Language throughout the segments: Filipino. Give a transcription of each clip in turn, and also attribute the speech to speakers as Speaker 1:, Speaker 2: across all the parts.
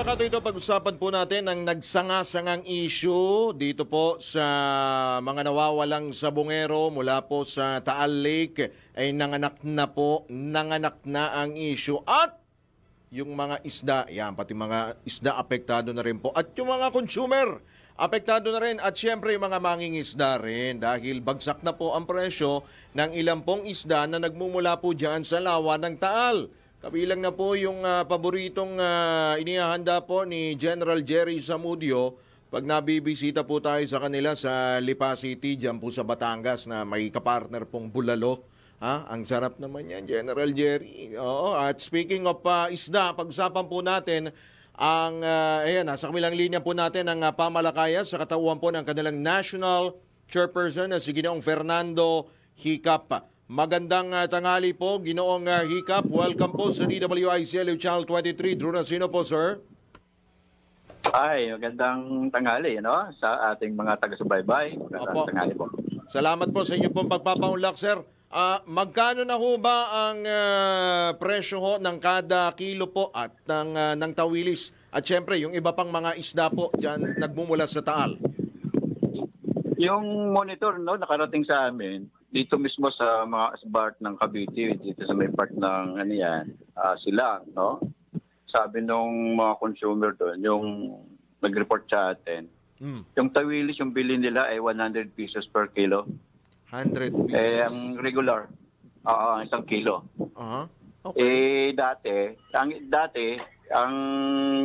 Speaker 1: mga katoito, pag-usapan po natin ang nagsanga-sangang issue dito po sa mga nawawalang sabongero mula po sa Taal Lake. Ay nanganak na ang issue. At yung mga isda, yan, pati mga isda apektado na rin po. At yung mga consumer, apektado na rin. At syempre yung mga mangingisda rin dahil bagsak na po ang presyo ng ilang pong isda na nagmumula po dyan sa lawa ng Taal. Kabilang na po yung paboritong inihahanda po ni General Jerry Zamudio pag nabibisita po tayo sa kanila sa Lipa City, dyan po sa Batangas na may kapartner pong bulalo. Ang sarap naman yan, General Jerry. Oo, at speaking of isda, pag-usapan po natin ang, nasa kamilang linya po natin ang pamalakaya sa katauhan po ng kanilang National Chairperson na si Ginoong Fernando Hicap. Magandang tanghali po, Ginoong Hicap. Welcome po sa DWICLU Channel 23. Drew Nasino po, sir.
Speaker 2: Ay, magandang tanghali, no? Sa ating mga taga-subaybay. Magandang tanghali po.
Speaker 1: Salamat po sa inyo pong pagpapaunlak, sir. Magkano na ho ba ang presyo ho ng kada kilo po at ng tawilis? At syempre, yung iba pang mga isda po dyan nagmumula sa Taal.
Speaker 2: Yung monitor, no, nakarating sa amin, dito mismo sa mga asbart ng Cavite, dito sa may part ng sila, no? Sabi nung mga consumer doon, yung nag-report sa atin, yung tawilis, yung bilhin nila ay 100 pesos per kilo.
Speaker 1: 100 pesos?
Speaker 2: Ang regular, isang kilo.
Speaker 1: Okay.
Speaker 2: Dati, ang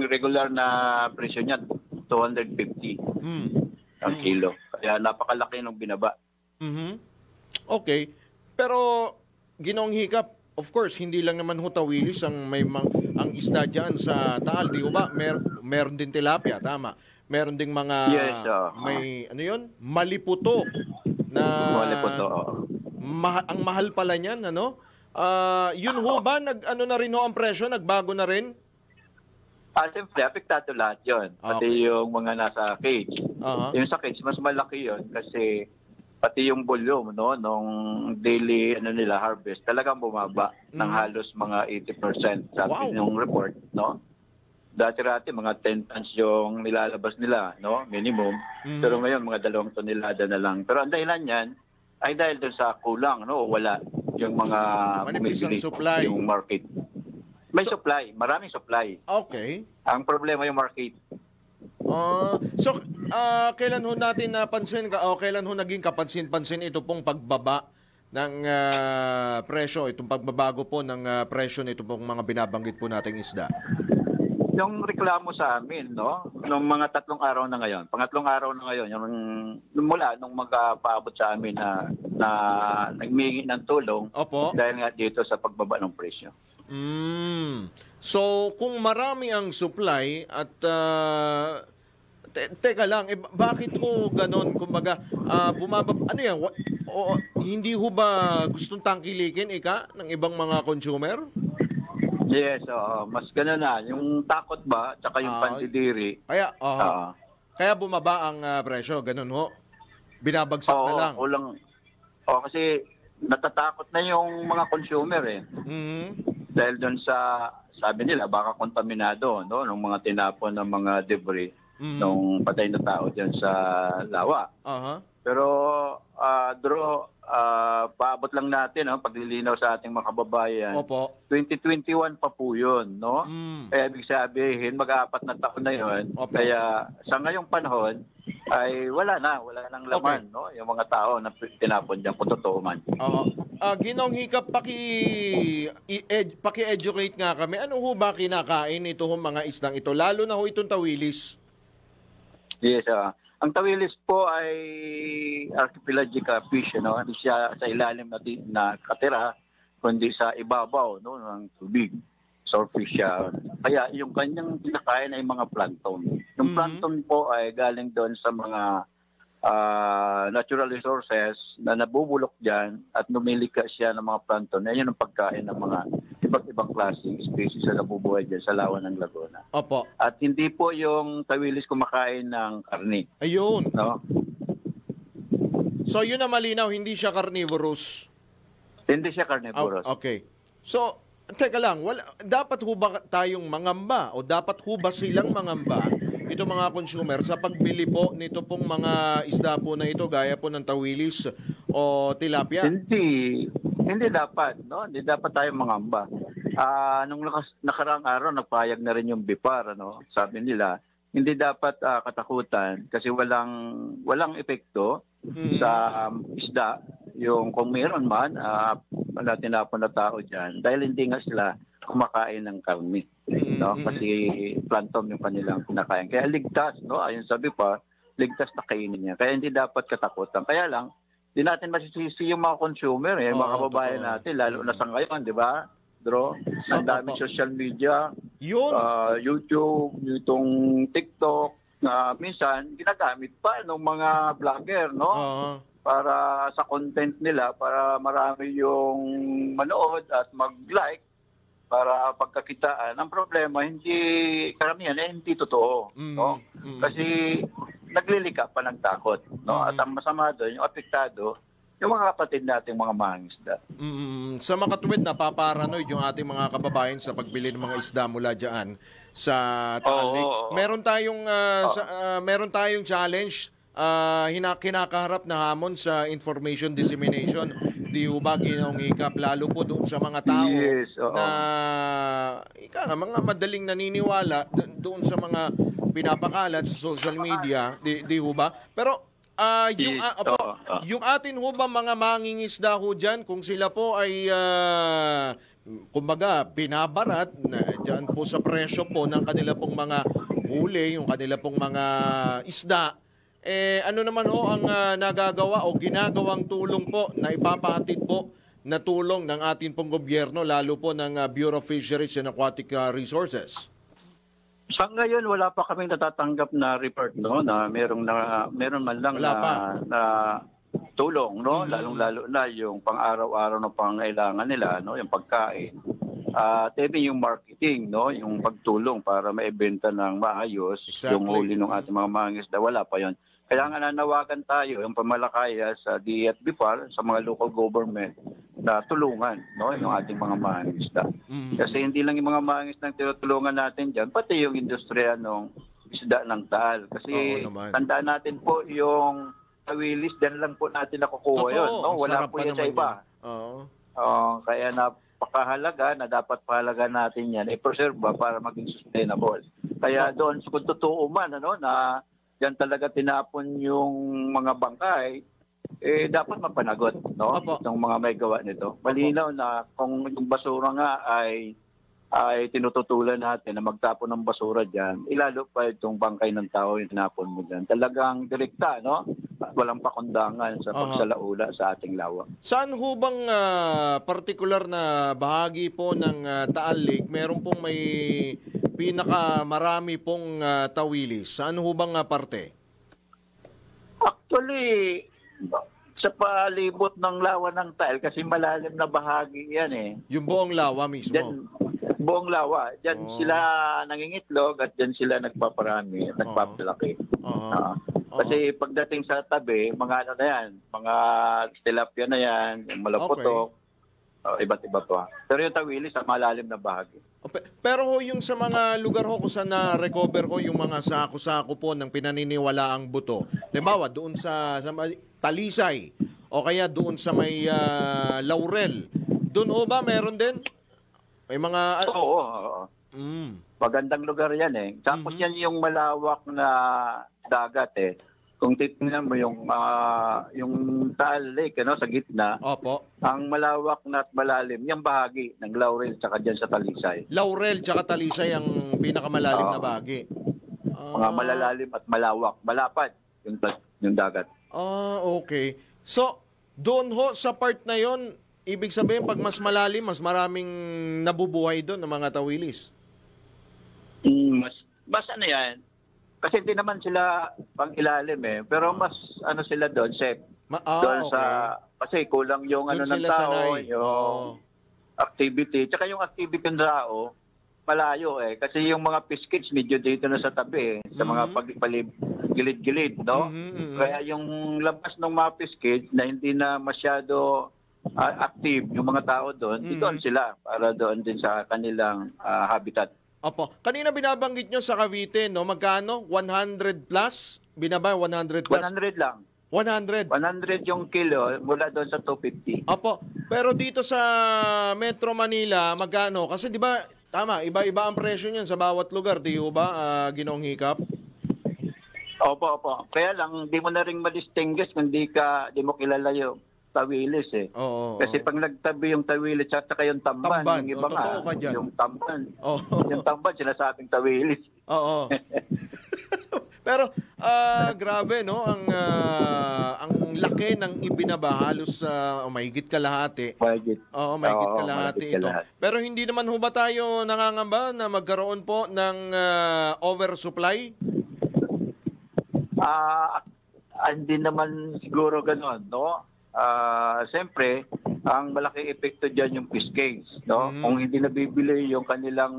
Speaker 2: regular na presyo niya, 250 ang kilo. Kaya napakalaki nung binaba.
Speaker 1: Okay. Pero, Ginoong Hicap, of course, hindi lang naman ho tawilis ang ang isda dyan sa Taal, di ba? Meron din tilapia, tama. Meron ding mga may maliputo na
Speaker 2: maliputo.
Speaker 1: Ang mahal pala niyan, ano? Yun ho ba na rin ho ang presyo, nagbago na rin?
Speaker 2: Siyempre, apektado lahat yun. Pati yung mga nasa cage. Yung sa cage, mas malaki yun kasi pati yung volume, no, nung daily nila harvest, talagang bumaba ng halos mga 80%. Sabi yung report, no? Dati-rati, mga 10 tons yung nilalabas nila, no? Minimum. Pero ngayon, mga 2 tonelada na lang. Pero ang dahilan yan ay dahil doon sa kulang, no? Wala yung mga bumibili,
Speaker 1: supply.
Speaker 2: Yung market. May supply, maraming supply.
Speaker 1: Okay.
Speaker 2: Ang problema yung market.
Speaker 1: Kailan ho natin napansin, kailan ho naging kapansin-pansin ito pong pagbaba ng presyo, itong pagbabago po ng presyo nito pong mga binabanggit po nating isda?
Speaker 2: Yung reklamo sa amin, no, nung mga 3 araw na ngayon, pangatlong araw na ngayon, yung mula nung magpaabot sa amin na nagmingi ng tulong.
Speaker 1: Opo.
Speaker 2: Dahil nga dito sa pagbaba ng presyo.
Speaker 1: So, kung marami ang supply at teka lang, bakit ho ganon? Kumbaga, bumaba, ano yan? Hindi ho ba gustong tangkilikin ng ibang mga consumer?
Speaker 2: Yes, mas gano'n na. Yung takot ba, tsaka yung pandidiri.
Speaker 1: Kaya bumaba ang presyo, ganon ho? Binabagsak na lang?
Speaker 2: Kasi natatakot na yung mga consumer eh. Dahil doon sa, sabi nila, baka kontaminado, no? Nung mga tinapon ng mga debris, nung patay na tao dyan sa lawa. Pero, paabot lang natin, paglilinaw sa ating mga kababayan.
Speaker 1: Opo.
Speaker 2: 2021 pa po yun, no? Kaya ibig sabihin, mag-4 na taon na yun.
Speaker 1: Opo.
Speaker 2: Kaya sa ngayong panahon, ay wala nang laman, no? Yung mga tao na tinapon dyan, kung totoo man.
Speaker 1: Ginoong Hicap, paki-educate nga kami. Ano ho ba kinakain ito mga isdang ito? Lalo na ho itong tawilis.
Speaker 2: Yes, ang tawilis po ay archipelagic fish, no? Hindi siya sa ilalim na katira, kundi sa ibabaw, no, ng tubig. Surface siya. Kaya yung kanyang kinakain ay mga plankton. Yung plankton po ay galing doon sa mga natural resources na nabubulok dyan at numilika siya ng mga plankton. Yan ang pagkain ng mga iba't ibang klaseng species na nabubuhay dyan sa lawa ng Laguna.
Speaker 1: Opo.
Speaker 2: At hindi po yung tawilis kumakain ng karne.
Speaker 1: Ayun.
Speaker 2: No?
Speaker 1: So yun na malinaw, hindi siya carnivorous.
Speaker 2: Hindi siya carnivorous.
Speaker 1: Okay. So, Teka lang, dapat ho ba tayong mangamba o dapat ho ba silang mangamba ito mga consumer sa pagbili po nito pong mga isda po na ito gaya po ng tawilis o tilapia?
Speaker 2: Hindi dapat, no? Hindi dapat tayo mangamba. Nung nakaraang araw nagpahayag na rin yung BIPAR, ano? Sabi nila, hindi dapat katakutan kasi walang epekto sa isda. Yung kung meron man, wala tinapon na tao dyan dahil hindi nga sila kumakain ng karne. No? Kasi plantom yung kanilang kinakain. Kaya ligtas, no? Ayon sabi pa, ligtas na kainin niya. Kaya hindi dapat katakutan. Kaya lang, di natin masisisi yung mga consumer, mga kababayan natin, lalo na sa ngayon, di ba? Ang daming social media, YouTube, itong TikTok, na minsan ginagamit pa ng mga vlogger, no? Para sa content nila, para marami yung manood at mag-like para pagkakitaan. Ang problema, karamihan hindi totoo, no? Kasi naglilika pa ng takot, no? At ang masama doon, yung apektado, yung mga kapatid nating mga mangingisda.
Speaker 1: Sa makatuwid, napaparanoid yung ating mga kababayan sa pagbili ng mga isda mula dyan sa Taal Lake. Meron tayong challenge, kinakaharap na hamon sa information dissemination. Di ba ginawang hikap, lalo po doon sa mga tao na mga madaling naniniwala doon sa mga pinapakalat sa social media, di ba? Pero yung atin ho ba mga mangingisda ho dyan, kung sila po ay kumbaga binabarat dyan po sa presyo po ng kanila pong mga huli, yung kanila pong mga isda, ano naman ho ang nagagawa o ginagawang tulong po na ipapahatid po na tulong ng ating pong gobyerno, lalo po ng Bureau of Fisheries and Aquatic Resources?
Speaker 2: Sa ngayon, wala pa kaming natatanggap na report, no, na meron man lang na tulong, no, lalong-lalo na yung pang-araw-araw na pangailangan nila, no, yung pagkain. Yung marketing, no, yung pagtulong para maibenta ng maayos yung huli ng ating mga mangingisda, wala pa yon. Kaya nga nanawagan tayo, yung pamalakaya sa DEAT BIPAR, sa mga local government, na tulungan, no, yung ating mga mangingisda. Kasi hindi lang yung mga mangingisda ang tinutulungan natin dyan, pati yung industriya ng isda ng Taal. Kasi tandaan natin po yung tawilis, dyan lang po natin nakukuha yun. No? Wala po yun sa iba. Kaya napakahalaga na dapat pahalaga natin yan, i-preserve para maging sustainable. Kaya doon, kung totoo man, na diyan talaga tinapon yung mga bangkay, dapat mapanagot, no? Itong mga may gawa nito. Malinaw na kung yung basura nga ay tinututulan natin na magtapon ng basura diyan, ilalo pa itong bangkay ng tao yung tinapon mo diyan. Talagang direkta, no? Walang pakundangan sa pagsalaula sa ating lawa.
Speaker 1: Saan ho bang partikular na bahagi po ng Taal Lake meron pong may pinakamarami pong tawilis? Saan ho bang parte?
Speaker 2: Actually, sa palibot ng lawa ng Taal, kasi malalim na bahagi yan eh.
Speaker 1: Yung buong lawa mismo?
Speaker 2: Buong lawa. Diyan sila nangingitlog at diyan sila nagpaparami, nagpapalaki. Kasi pagdating sa tabi, mga ano na yan, mga tilapia na yan, malaputok, iba't iba pa. Pero yung tawilis sa malalim na bahagi.
Speaker 1: Pero ho, yung sa mga lugar ho kung saan na-recover ho yung mga sako-sako po ng pinaniniwalaang buto, halimbawa doon sa Talisay o kaya doon sa may Laurel, doon ho ba meron din? May mga...
Speaker 2: Oo. Magandang lugar yan eh. Tapos yan yung malawak na dagat eh. Kung titingnan mo yung Taal Lake, sa gitna, ang malawak na at malalim, yung bahagi ng Laurel tsaka dyan sa Talisay.
Speaker 1: Laurel tsaka Talisay ang pinakamalalim na bahagi.
Speaker 2: Mga malalalim at malawak. Malapad yung dagat.
Speaker 1: Okay. So, doon ho sa part na yon, ibig sabihin pag mas malalim, mas maraming nabubuhay doon ng mga tawilis?
Speaker 2: Mas ano yan? Kasi hindi naman sila pang ilalim eh. Pero mas ano sila doon, safe. Doon kasi kulang yung
Speaker 1: doon
Speaker 2: ng tao,
Speaker 1: sanay.
Speaker 2: yung activity. Tsaka yung activity ng tao, malayo eh. Kasi yung mga fish medyo dito na sa tabi eh. Sa mga gilid-gilid, no? Kaya yung labas ng mga fish na hindi na masyado active yung mga tao doon, doon sila para doon din sa kanilang habitat.
Speaker 1: Opo. Kanina binabanggit nyo sa Cavite, no? Magkano? 100 plus? Binaba 100 plus?
Speaker 2: 100 lang.
Speaker 1: 100.
Speaker 2: 100 yung kilo mula doon sa 250.
Speaker 1: Opo. Pero dito sa Metro Manila, magkano? Kasi di ba, tama, iba-iba ang presyo niyan sa bawat lugar, di ba, Ginoong Hikap?
Speaker 2: Opo. Kaya lang, di mo na rin ma-distinguish kung di mo kilala yung tawilis eh.
Speaker 1: Oo.
Speaker 2: Kasi pag nagtabi yung tawilis at saka yung tamban, yung iba nga,
Speaker 1: Totoo ka dyan.
Speaker 2: yung tamban.
Speaker 1: Oo.
Speaker 2: Yung tamban, sinasabing tawilis.
Speaker 1: Oo. Pero grabe no ang laki ng ibinaba halos mahigit kalahati. Oo, mahigit kalahati ito. Pero hindi naman ho ba tayo nangangamba na magkaroon po ng oversupply?
Speaker 2: Hindi naman siguro gano'n, no? Siyempre, ang malaking epekto diyan yung fish cage, no? Kung hindi nabibili yung kanilang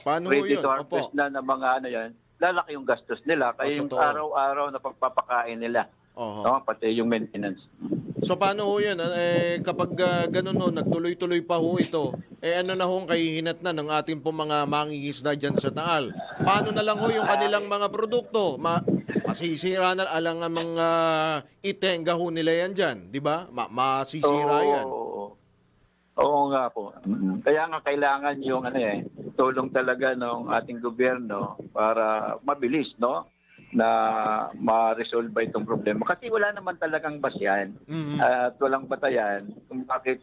Speaker 2: ready to harvest na ng mga ano yan, lalaki yung gastos nila. Kaya yung araw-araw na pagpapakain nila, no? Pati yung maintenance.
Speaker 1: So paano ho yun? Kapag ganun ho, nagtuloy-tuloy pa ho ito, ano na ho kahihinat na ng ating pong mga mangingisda dyan sa Taal? Paano na lang ho yung kanilang mga produkto? Masisira na alang ang mga itenga ho nila yan dyan, di ba? Masisira yan.
Speaker 2: Oo nga po. Kaya nga kailangan yung tulong talaga ng ating gobyerno para mabilis, no? Na ma-resolve itong problema. Kasi wala naman talagang basyan at walang batayan kung bakit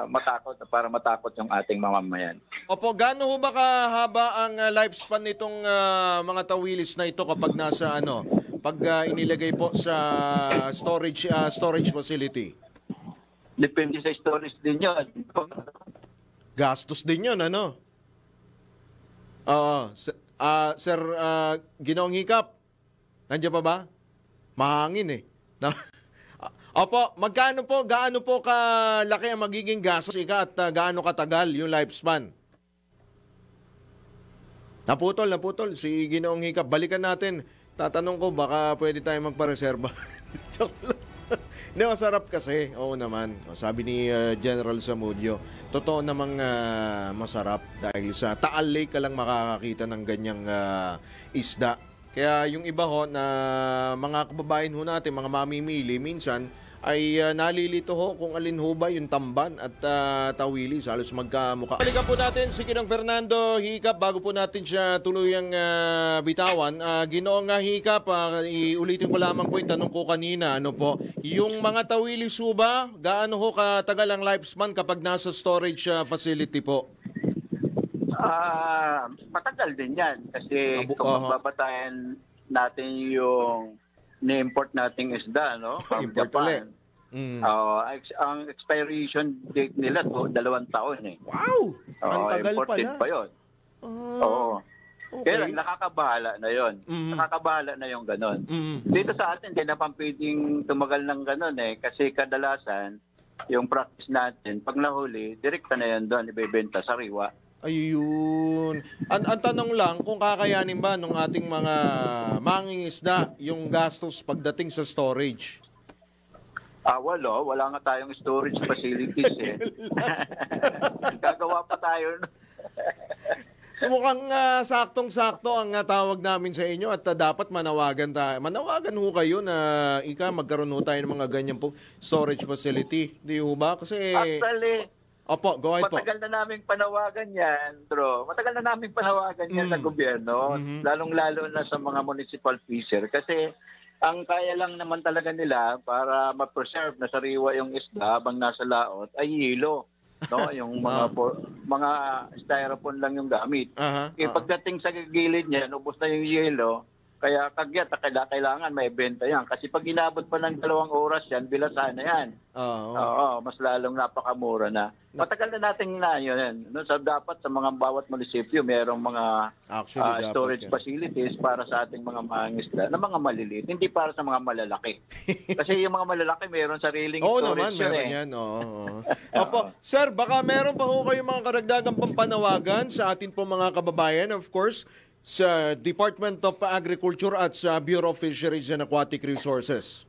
Speaker 2: matakot yung ating mamamayan.
Speaker 1: Opo, gaano ho ba kahaba ang lifespan nitong mga tawilis na ito kapag nasa pag inilagay po sa storage facility?
Speaker 2: Depende sa storage din yun.
Speaker 1: Gastos din yun, ano? Sir Ginoong Hikap, nandiyan pa ba? Mahangin eh. Opo, gaano po kalaki ang magiging gastos at gaano katagal yung lifespan? Naputol si Ginoong Hikap. Balikan natin. Tatanong ko, baka pwede tayo magpareserba. Joke lang. Hindi, masarap kasi. Oo naman. Sabi ni General Zamudio, totoo namang masarap dahil sa Taal Lake ka lang makakakita ng ganyang isda. Kaya yung iba ho na mga kababayan ho natin, mga mamimili, minsan ay nalilito ho kung alin ho ba yung tamban at tawilis. Halos magkamukha. Balikan po natin si Ginoong Fernando Hikap bago po natin siya tuluyang bitawan. Ginoong Hikap, iulitin ko lamang po yung tanong ko kanina. Yung mga tawilis ho ba, gaano ho katagal ang lifespan kapag nasa storage facility po?
Speaker 2: Matagal din yan. Kasi kung magbabatayan natin yung ni-import nating isda, no? From Japan. Ang expiration date nila 2 taon eh.
Speaker 1: Wow! Ang tagal
Speaker 2: imported
Speaker 1: pala.
Speaker 2: pa yun. Oo. Okay. Kaya lang, nakakabahala na yun. Nakakabahala na yung ganon. Dito sa atin, hindi na pang pwedeng tumagal ng ganon eh. Kasi kadalasan, yung practice natin, pag nahuli, direkta na yan doon, ibebenta sa riwa.
Speaker 1: Ayun. Ang tanong lang, kung kakayanin ba ng ating mga mangingisda yung gastos pagdating sa storage?
Speaker 2: Wala nga tayong storage facilities eh. Gagawa pa tayo.
Speaker 1: Mukhang saktong-sakto ang tawag namin sa inyo at dapat manawagan tayo. Manawagan ho kayo na magkaroon ho tayo ng mga ganyan po storage facility. Di ho ba? Kasi
Speaker 2: actually,
Speaker 1: opo, go ahead po.
Speaker 2: Matagal na naming panawagan yan, Tro. Matagal na naming panawagan yan sa gobyerno, lalong-lalo na sa mga municipal fisher. Kasi ang kaya lang naman talaga nila para ma-preserve na sariwa yung isda habang nasa laot ay hilo. No, yung mga styrofoam lang yung gamit. Pagdating sa gilid niya, ubos na yung yelo, kaya kagyat kailangan may benta yan. Kasi pag inabot pa ng 2 oras yan, bilasan na yan. Mas lalong napakamura na. Matagal na natin yun. No, dapat sa mga bawat munisipyo, mayroong mga storage facilities para sa ating mga mangingisda na mga maliliit, hindi para sa mga malalaki. Kasi yung mga malalaki, mayroong sariling storage
Speaker 1: naman, meron yan. Opo, sir, baka meron pa ho kayong mga karagdagang pampanawagan sa atin po mga kababayan, of course, sa Department of Agriculture at sa Bureau of Fisheries and Aquatic Resources.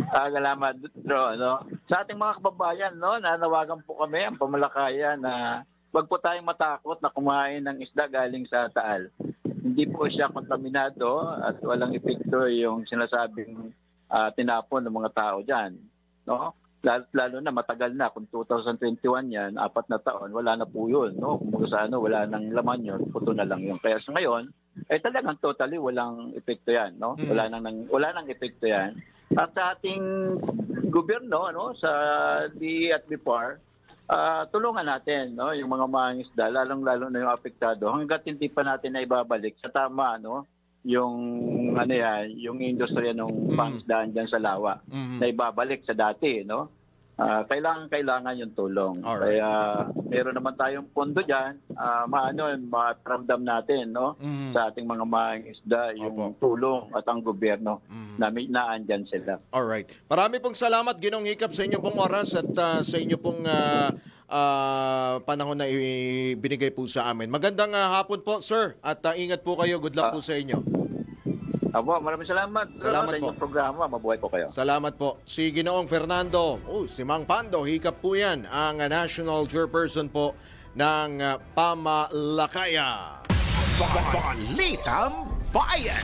Speaker 2: Salamat, Dro. No? Sa ating mga kababayan, no, nanawagan po kami ang pamalakayan na wag po tayong matakot na kumain ng isda galing sa Taal. Hindi po siya kontaminado at walang epekto yung sinasabing tinapon ng mga tao dyan. No? Lalo na matagal na, kung 2021 yan, 4 na taon, wala na po yun. No? Kung sa wala nang laman yun, puto na lang yun. Kaya sa ngayon, talagang totally walang epekto yan. No? Wala nang epekto yan. At sa ating gobyerno, no, sa DE at BIPAR, tulungan natin, no, yung mga mangingisda, lalong-lalo na yung apektado, hanggat hindi pa natin na ibabalik sa tama, no, yung yung industriya ng pangisdaan dyan sa lawa, na ibabalik sa dati, no. Kailangan yung tulong.
Speaker 1: Alright.
Speaker 2: Kaya meron naman tayong pondo dyan, maparamdam natin, no, sa ating mga mangingisda, yung tulong at ang gobyerno na naandyan sila.
Speaker 1: Alright. Marami pong salamat, Ginong Hiccup, sa inyo pong oras at sa inyo pong panahon na binigay po sa amin. Magandang hapon po, sir. At ingat po kayo. Good luck po sa inyo.
Speaker 2: Maraming salamat.
Speaker 1: Salamat
Speaker 2: sa inyong
Speaker 1: po.
Speaker 2: programa. Mabuhay po kayo.
Speaker 1: Salamat po. Si Ginoong Fernando, si Mang Pando, Hiccup po yan, ang national chairperson po ng Pamalakaya.
Speaker 3: Balitang Bayan.